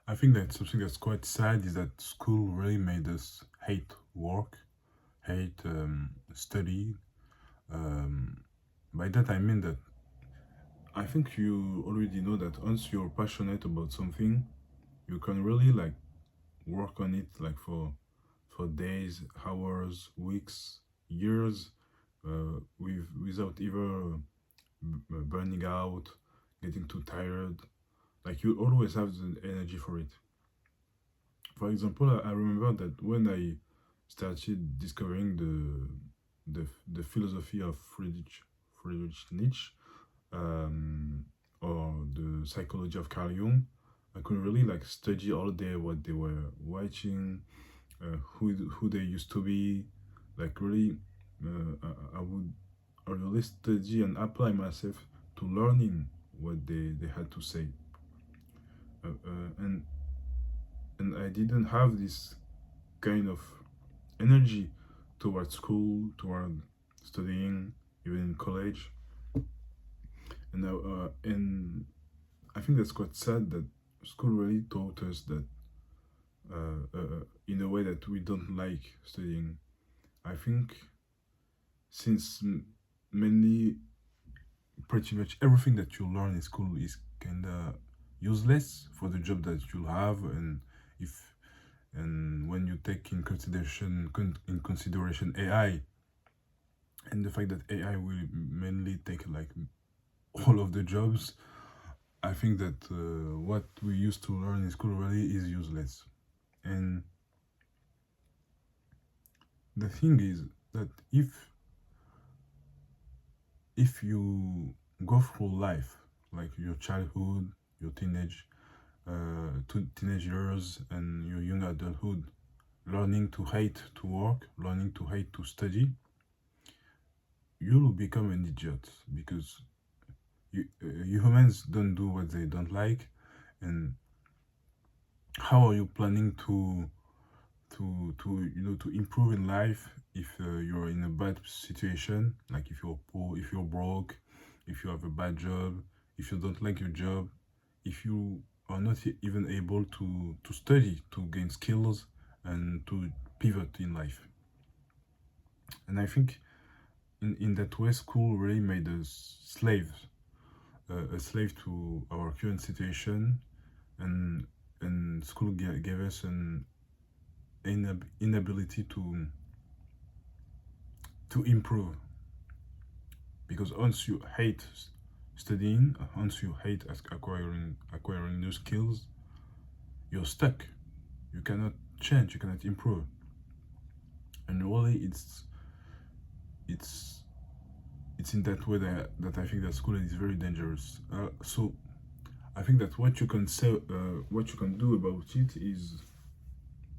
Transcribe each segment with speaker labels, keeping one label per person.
Speaker 1: I think that something that's quite sad is that school really made us hate work, hate study. Um, by that I mean that I think you already know that once you're passionate about something, you can really like work on it like for days, hours, weeks, years, without ever burning out, getting too tired. Like you always have the energy for it. For example, I remember that when I started discovering the philosophy of Friedrich Nietzsche, um, or the psychology of Carl Jung, I could really like study all day what they were watching, who they used to be, like really, I would really study and apply myself to learning what they had to say, uh, uh, and and I didn't have this kind of energy toward school, toward studying, even in college, and I think that's quite sad that school really taught us that in a way that we don't like studying. I think since mainly pretty much everything that you learn in school is kind of useless for the job that you'll have, if and when you take in consideration AI and the fact that AI will mainly take like all of the jobs, I think that what we used to learn in school really is useless. And the thing is that if you go through life, like your childhood, your teenage years, and your young adulthood, learning to hate to work, learning to hate to study, you'll become an idiot because humans don't do what they don't like. And how are you planning to improve in life if you're in a bad situation, like if you're poor, if you're broke, if you have a bad job, if you don't like your job, if you are not even able to study, to gain skills, and to pivot in life. And I think in that way school really made us slaves, a slave to our current situation, and school gave us an inability to improve, because once you hate studying, once you hate acquiring new skills, you're stuck. You cannot change, you cannot improve. And really it's it's in that way that I think that school is very dangerous. So I think that what you can say, what you can do about it is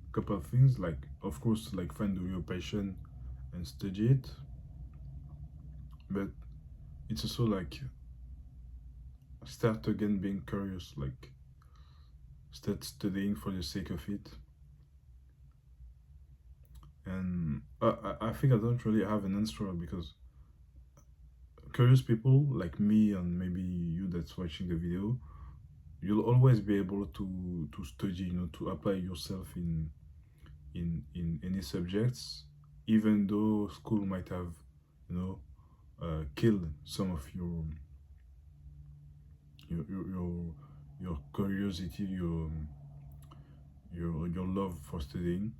Speaker 1: a couple of things. Like, of course, like find your passion and study it, but it's also like start again being curious, like start studying for the sake of it. And I think I don't really have an answer, because curious people like me and maybe you that's watching the video, you'll always be able to study, to apply yourself in any subjects, even though school might have, you know killed some of your your your, your curiosity, your love for studying,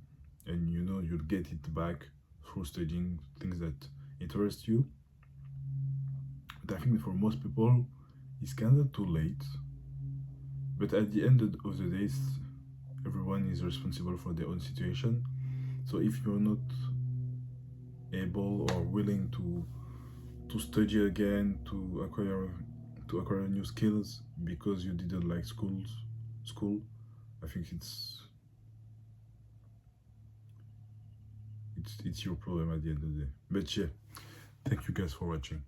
Speaker 1: and you'll get it back through studying things that interest you. But I think for most people it's kind of too late. But at the end of the day, everyone is responsible for their own situation. So if you're not able or willing to study again, to acquire new skills because you didn't like school, I think it's your problem at the end of the day. But yeah, thank you guys for watching.